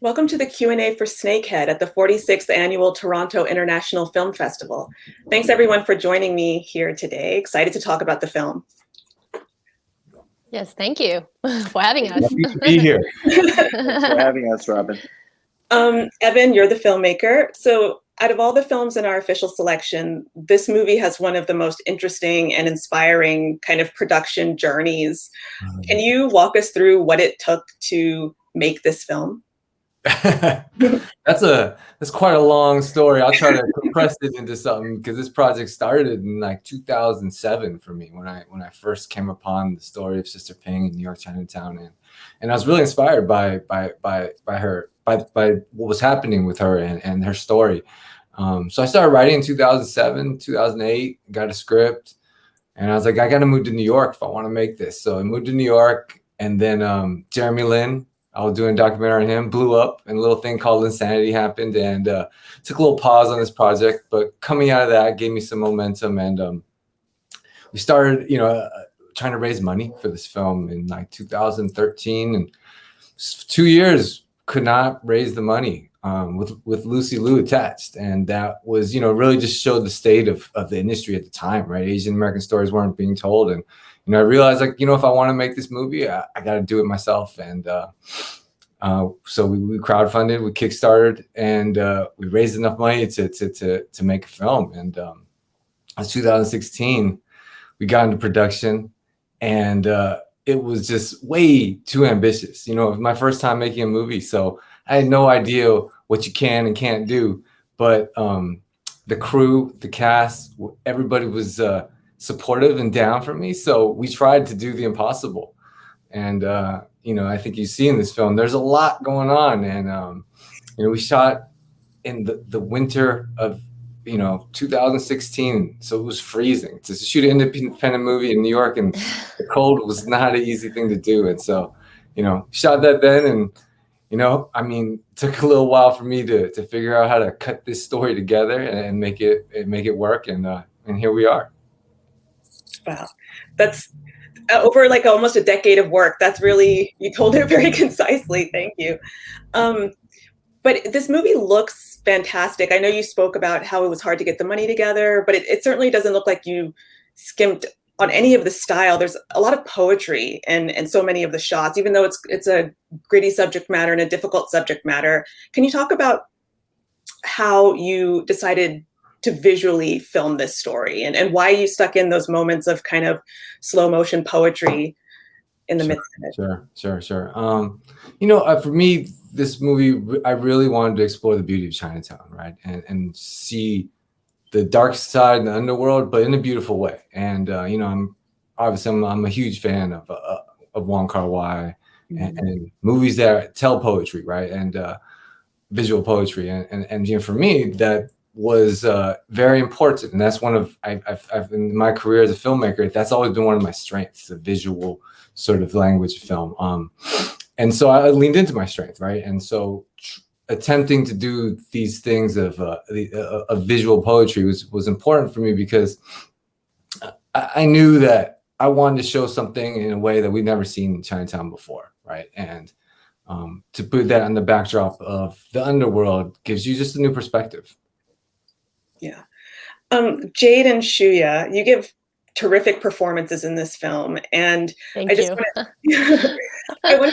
Welcome to the Q&A for Snakehead at the 46th Annual Toronto International Film Festival. Thanks everyone for joining me here today. Excited to talk about the film. Yes, thank you for having us. Happy to be here. Thanks for having us, Robin. Evan, you're the filmmaker. So out of all the films in our official selection, this movie has one of the most interesting and inspiring kind of production journeys. Can you walk us through what it took to make this film? That's quite a long story. I'll try to compress it into something because this project started in like 2007 for me when I first came upon the story of Sister Ping in New York Chinatown, and I was really inspired by what was happening with her and her story. So I started writing in 2007, 2008, got a script, and I was like, I got to move to New York if I want to make this. So I moved to New York, and then Jeremy Lin, I was doing a documentary on him, blew up, and a little thing called Linsanity happened, and took a little pause on this project. But coming out of that gave me some momentum, and we started, trying to raise money for this film in like 2013, and 2 years could not raise the money with Lucy Liu attached, and that was, really just showed the state of the industry at the time, right? Asian American stories weren't being told, and I realized, like, if I want to make this movie, I got to do it myself. And so we crowdfunded, we kickstarted, and we raised enough money to make a film. And in 2016, we got into production, and it was just way too ambitious. It was my first time making a movie, so I had no idea what you can and can't do. But the crew, the cast, everybody was supportive and down for me. So we tried to do the impossible. And, I think you see in this film, there's a lot going on. And, we shot in the winter of, 2016. So it was freezing to shoot an independent movie in New York, and the cold was not an easy thing to do. And so, shot that then, and, took a little while for me to figure out how to cut this story together and make it work. And here we are. Wow, that's over like almost a decade of work. That's really, you told it very concisely. Thank you. But this movie looks fantastic. I know you spoke about how it was hard to get the money together, but it certainly doesn't look like you skimped on any of the style. There's a lot of poetry and so many of the shots, even though it's a gritty subject matter and a difficult subject matter. Can you talk about how you decided to visually film this story, and why you stuck in those moments of kind of slow motion poetry in the midst of it? Sure. For me, this movie, I really wanted to explore the beauty of Chinatown, right? And see the dark side and the underworld, but in a beautiful way. And, I'm a huge fan of Wong Kar-wai and movies that tell poetry, right? And visual poetry. And for me, that was very important, and that's one of I've in my career as a filmmaker, that's always been one of my strengths, the visual sort of language of film. And so I leaned into my strength, right? And so attempting to do these things of visual poetry was important for me, because I knew that I wanted to show something in a way that we've never seen in Chinatown before, right? And to put that on the backdrop of the underworld gives you just a new perspective. Yeah. Jade and Shuya, you give terrific performances in this film, and Thank you. I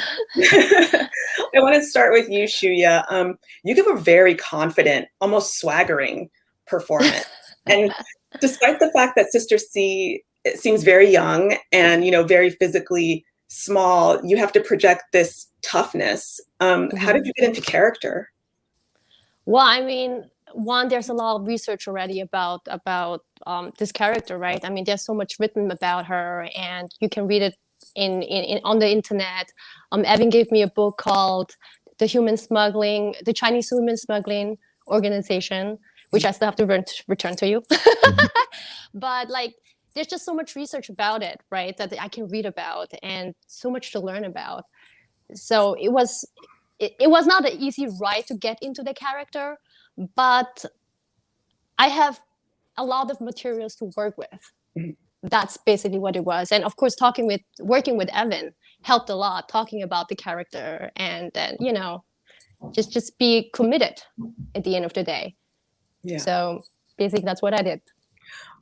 want to start with you, Shuya. You give a very confident, almost swaggering performance, and despite the fact that Sister C seems very young and very physically small, you have to project this toughness. How did you get into character? Well, one, there's a lot of research already about this character, right? there's so much written about her, and you can read it on the internet. Evan gave me a book called the Chinese human-smuggling organization, which I still have to return to you. But there's just so much research about it, right, that I can read about, and so much to learn about. So it was not an easy ride to get into the character, but I have a lot of materials to work with. That's basically what it was. And of course, working with Evan helped a lot, talking about the character, and then just be committed at the end of the day. Yeah. So basically, that's what I did.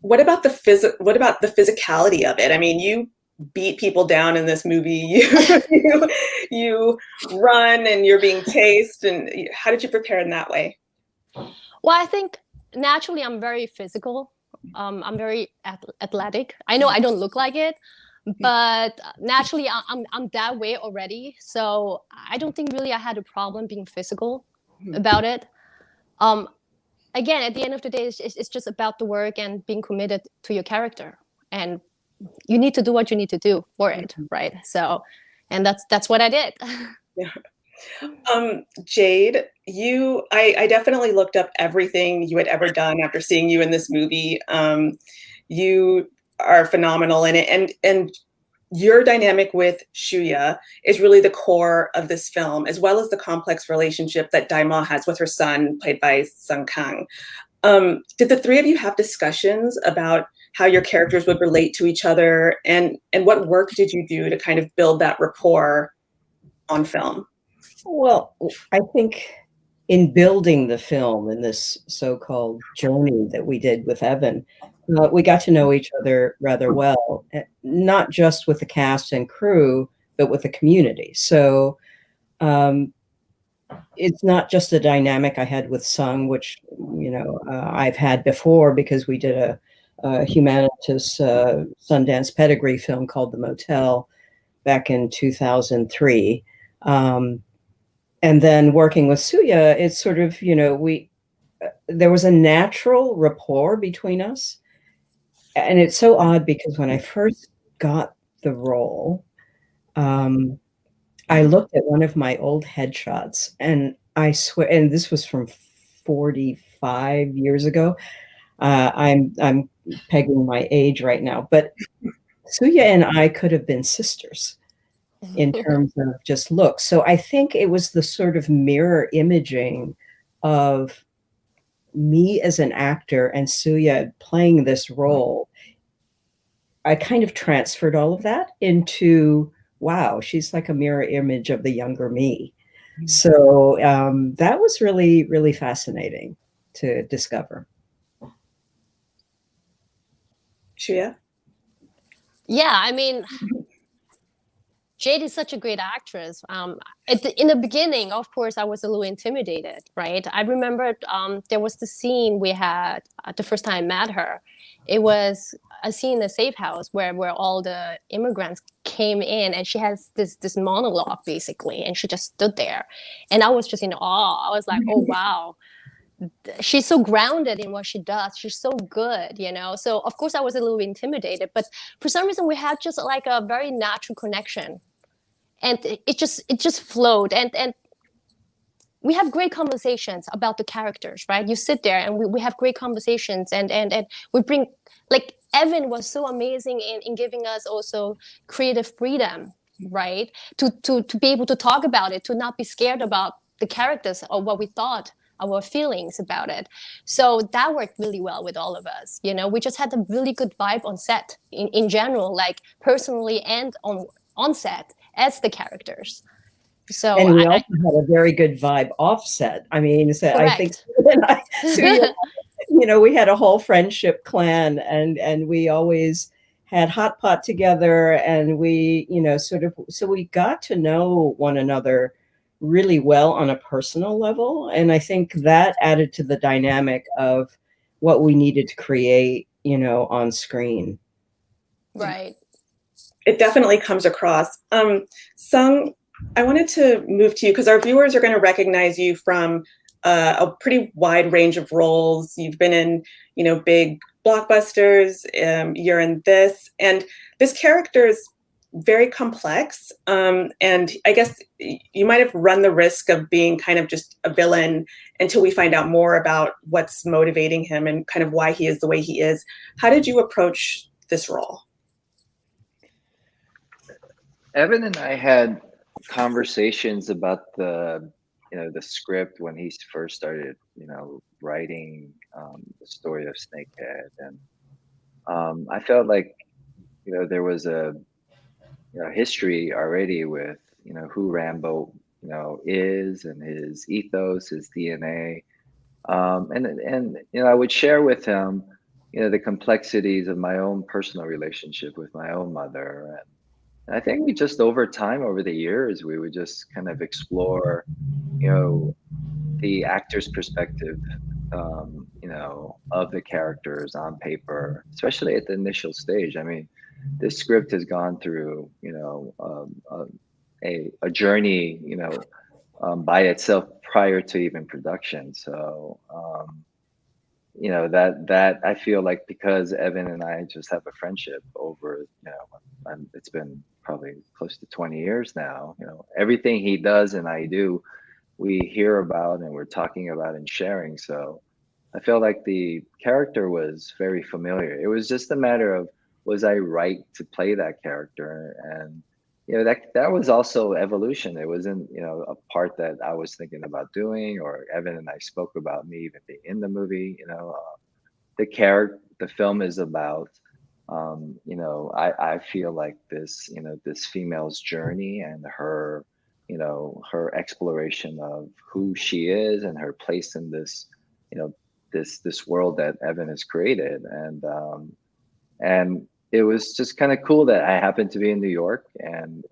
What about the physicality of it? I mean, you beat people down in this movie. You run and you're being chased. And how did you prepare in that way? Well, I think naturally I'm very physical. I'm very athletic. I know I don't look like it, but naturally I'm that way already. So I don't think really I had a problem being physical about it. Again, at the end of the day, it's just about the work and being committed to your character, and you need to do what you need to do for it, right? So, and that's what I did. Yeah. Jade, I definitely looked up everything you had ever done after seeing you in this movie. You are phenomenal in it, and your dynamic with Shuya is really the core of this film, as well as the complex relationship that Dai Mah has with her son, played by Sung Kang. Did the three of you have discussions about how your characters would relate to each other, and what work did you do to kind of build that rapport on film? Well, I think in building the film in this so-called journey that we did with Evan, we got to know each other rather well, not just with the cast and crew, but with the community. So it's not just a dynamic I had with Sung, which, I've had before because we did a humanities Sundance pedigree film called The Motel back in 2003. And then working with Shuya, it's sort of, there was a natural rapport between us. And it's so odd because when I first got the role, I looked at one of my old headshots, and I swear, and this was from 45 years ago. I'm pegging my age right now, but Shuya and I could have been sisters in terms of just look. So I think it was the sort of mirror imaging of me as an actor and Shuya playing this role. I kind of transferred all of that into, wow, she's like a mirror image of the younger me. So that was really, really fascinating to discover. Shuya? Yeah, I mean, Jade is such a great actress. In the beginning, of course, I was a little intimidated, right? I remember there was the scene we had the first time I met her. It was a scene in the safe house where all the immigrants came in, and she has this monologue basically, and she just stood there, and I was just in awe. I was like, oh wow, she's so grounded in what she does. She's so good, So of course I was a little intimidated, but for some reason we had just like a very natural connection. And it just flowed, and we have great conversations about the characters, right? You sit there and we have great conversations, and we bring, like, Evan was so amazing in giving us also creative freedom, right? To be able to talk about it, to not be scared about the characters or what we thought, our feelings about it. So that worked really well with all of us. We just had a really good vibe on set in general, like personally and on set as the characters. So and we also had a very good vibe offset. I mean, so I think we had a whole friendship clan, and we always had hot pot together, and we, so we got to know one another really well on a personal level. And I think that added to the dynamic of what we needed to create, on screen. Right. It definitely comes across. Sung, I wanted to move to you because our viewers are going to recognize you from a pretty wide range of roles. You've been in, big blockbusters. You're in this, and this character is very complex. And I guess you might have run the risk of being kind of just a villain until we find out more about what's motivating him and kind of why he is the way he is. How did you approach this role? Evan and I had conversations about the script when he first started, writing the story of Snakehead, and I felt like, there was a history already with, who Rambo is, and his ethos, his DNA. And I would share with him, the complexities of my own personal relationship with my own mother. And I think we just over time, over the years, we would just kind of explore, you know, the actor's perspective, of the characters on paper, especially at the initial stage. I mean, this script has gone through, a journey, by itself prior to even production. So, that I feel like, because Evan and I just have a friendship over, it's been probably close to 20 years now. Everything he does and I do, we hear about and we're talking about and sharing. So I felt like the character was very familiar. It was just a matter of, was I right to play that character? And that was also evolution. It wasn't, a part that I was thinking about doing, or Evan and I spoke about me even being in the movie. The film is about, I feel like this female's journey and her exploration of who she is and her place in this, this world that Evan has created. And it was just kind of cool that I happened to be in New York. And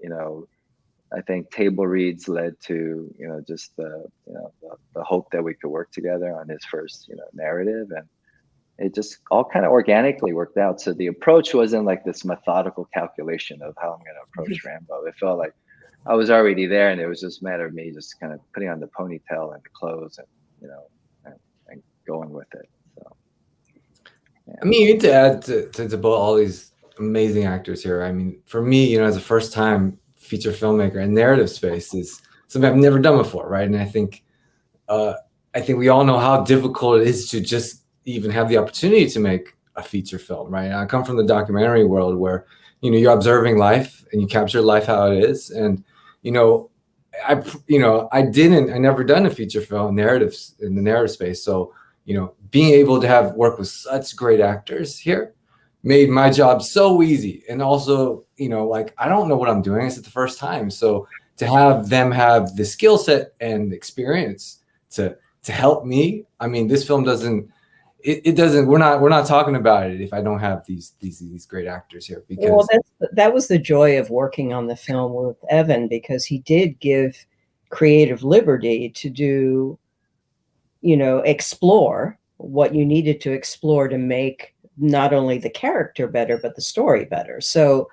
I think table reads led to, just the hope that we could work together on his first, narrative. And it just all kind of organically worked out. So the approach wasn't like this methodical calculation of how I'm going to approach Rambo. It felt like I was already there, and it was just a matter of me just kind of putting on the ponytail and the clothes, and and going with it. So, yeah. I mean, you need to add to both all these amazing actors here. I mean, for me, as a first-time feature filmmaker in narrative space is something I've never done before, right? And I think we all know how difficult it is to just even have the opportunity to make a feature film, right? I come from the documentary world where, you're observing life and you capture life how it is. And, I never done a feature film narratives in the narrative space. So, being able to work with such great actors here made my job so easy. And also, like, I don't know what I'm doing. It's the first time. So to have them have the skill set and experience to help me, I mean, this film doesn't, it doesn't, we're not talking about it if I don't have these great actors here. Because that was the joy of working on the film with Evan, because he did give creative liberty to do, explore what you needed to explore to make not only the character better, but the story better. So,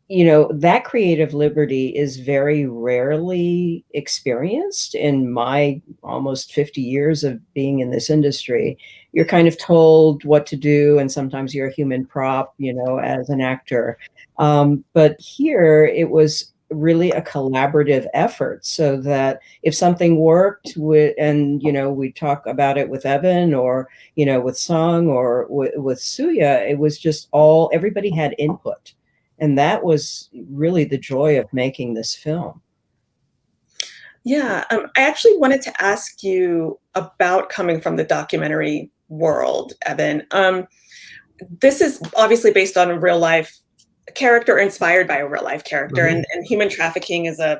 that creative liberty is very rarely experienced in my almost 50 years of being in this industry. You're kind of told what to do, and sometimes you're a human prop, as an actor. But here it was really a collaborative effort, so that if something worked and we talk about it with Evan, or with Song, or with Shuya, it was just everybody had input. And that was really the joy of making this film. Yeah, I actually wanted to ask you about coming from the documentary world, Evan. This is obviously based on a real life character, inspired by a real life character, and human trafficking is a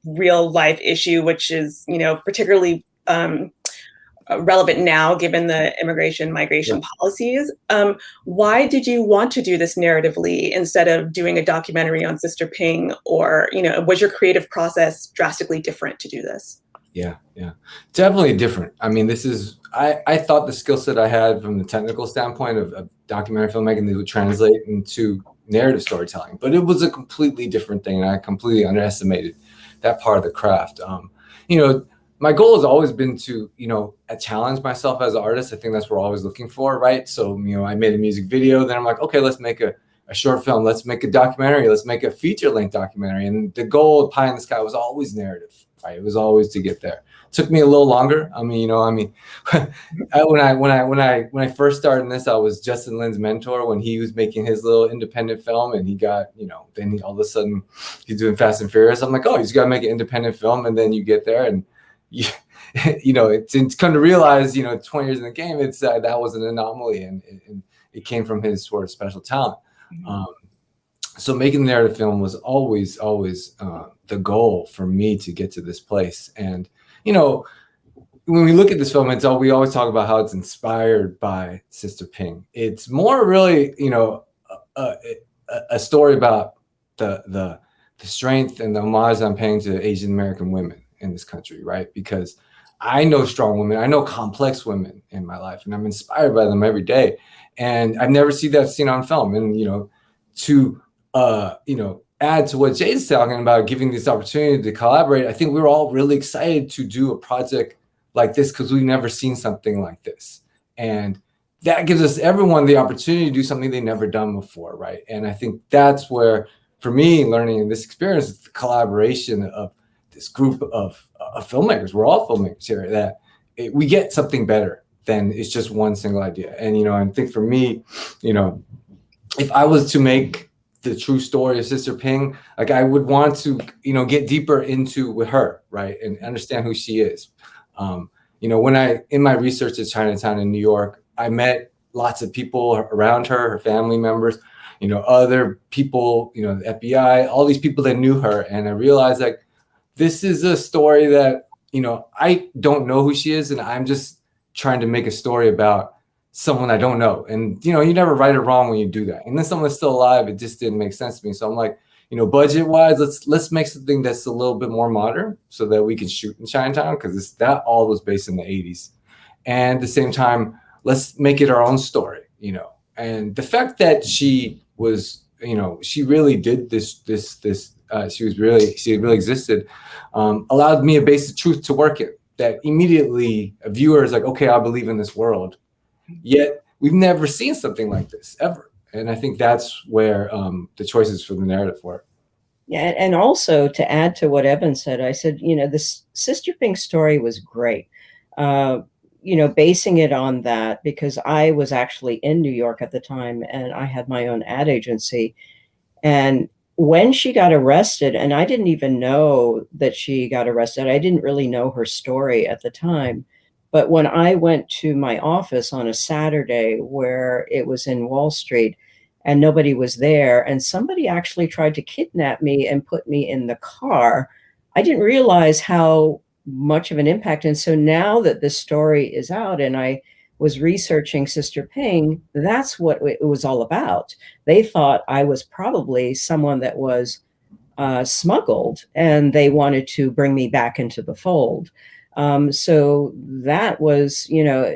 real life issue, which is particularly relevant now given the immigration migration policies. Why did you want to do this narratively instead of doing a documentary on Sister Ping? Or was your creative process drastically different to do this? Yeah, definitely different. I mean, I thought the skill set I had from the technical standpoint of documentary filmmaking would translate into narrative storytelling, but it was a completely different thing, and I completely underestimated that part of the craft. My goal has always been to, challenge myself as an artist. I think that's what we're always looking for, right? So, I made a music video, then I'm like, okay, let's make a short film, let's make a documentary, let's make a feature-length documentary. And the goal, pie in the sky, was always narrative, right? It was always to get there. It took me a little longer. when I first started in this, I was Justin Lin's mentor when he was making his little independent film, and he got, then all of a sudden he's doing Fast and Furious. I'm like, oh, he's got to make an independent film, and then you get there, and it's come to realize, 20 years in the game, it's that was an anomaly, and it came from his sort of special talent. So making the narrative film was always the goal for me to get to this place. And you know, when we look at this film, we always talk about how it's inspired by Sister Ping. It's more really, you know, a story about the strength and the homage I'm paying to Asian American women in this country, right? Because I know strong women, I know complex women in my life, and I'm inspired by them every day. And I've never seen that scene on film. And you know, to you know, add to what Jade's talking about, giving this opportunity to collaborate, I think we were all really excited to do a project like this because we've never seen something like this. And that gives us everyone the opportunity to do something they've never done before, right? And I think that's where, for me, learning in this experience, is the collaboration of this group of filmmakers. We're all filmmakers here, that we get something better than it's just one single idea. And, you know, I think for me, you know, if I was to make the true story of Sister Ping, like I would want to, you know, get deeper into with her, right, and understand who she is. You know, in my research at Chinatown in New York, I met lots of people around her, her family members, you know, other people, you know, the FBI, all these people that knew her, and I realized like this is a story that, you know, I don't know who she is, and I'm just trying to make a story about someone I don't know. And, you know, you never right or wrong when you do that. And then someone's still alive, it just didn't make sense to me. So I'm like, you know, budget wise, let's make something that's a little bit more modern so that we can shoot in Chinatown, because that all was based in the 80s. And at the same time, let's make it our own story, you know. And the fact that she was, you know, she really did this, she really existed, allowed me a base of truth to work in, that immediately a viewer is like, okay, I believe in this world. Yet we've never seen something like this ever. And I think that's where the choices for the narrative were. Yeah, and also to add to what Evan said, I said, you know, this Sister Ping story was great. You know, basing it on that, because I was actually in New York at the time and I had my own ad agency. And when she got arrested, and I didn't even know that she got arrested, I didn't really know her story at the time. But when I went to my office on a Saturday where it was in Wall Street and nobody was there, and somebody actually tried to kidnap me and put me in the car, I didn't realize how much of an impact. And so now that this story is out and I was researching Sister Ping, that's what it was all about. They thought I was probably someone that was smuggled, and they wanted to bring me back into the fold. So that was, you know,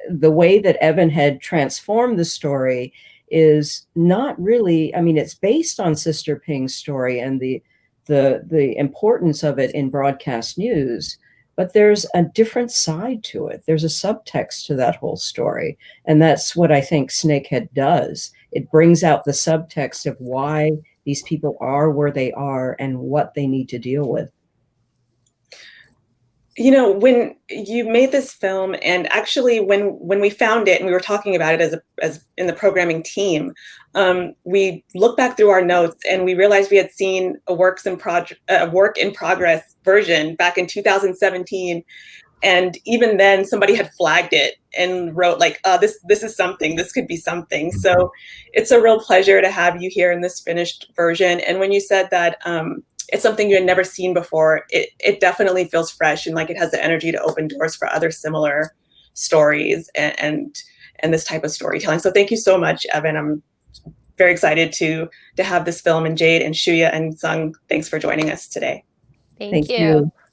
the way that Evan had transformed the story is not really, I mean, it's based on Sister Ping's story and the importance of it in broadcast news, but there's a different side to it. There's a subtext to that whole story. And that's what I think Snakehead does. It brings out the subtext of why these people are where they are and what they need to deal with. You know, when you made this film, and actually when we found it and we were talking about it as in the programming team, we looked back through our notes and we realized we had seen a work in progress version back in 2017. And even then somebody had flagged it and wrote like, this is something, this could be something. So it's a real pleasure to have you here in this finished version. And when you said that, it's something you had never seen before, it definitely feels fresh and like it has the energy to open doors for other similar stories and this type of storytelling. So thank you so much, Evan. I'm very excited to have this film, and Jade and Shuya and Sung, thanks for joining us today. Thank you.